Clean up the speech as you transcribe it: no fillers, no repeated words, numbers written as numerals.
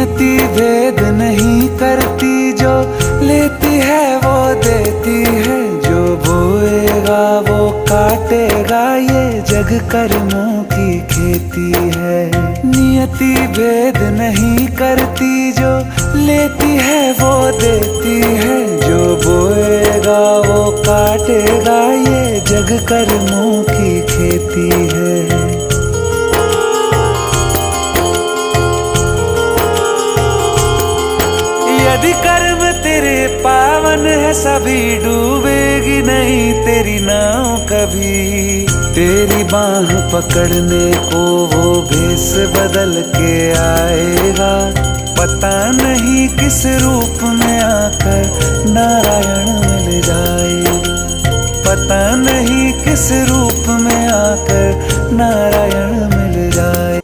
नियति भेद नहीं करती, जो लेती है वो देती है, जो बोएगा वो काटेगा, ये जग कर्मों की खेती है। नियति भेद नहीं करती, जो लेती है वो देती है, जो बोएगा वो काटेगा, ये जग कर्मों की खेती है। यदि कर्म तेरे पावन है, सभी डूबेगी नहीं तेरी नाव कभी। तेरी बाह पकड़ने को वो भेष बदल के आएगा, पता नहीं किस रूप में आकर नारायण मिल जाएगा, पता नहीं किस रूप में आकर नारायण मिल जाए।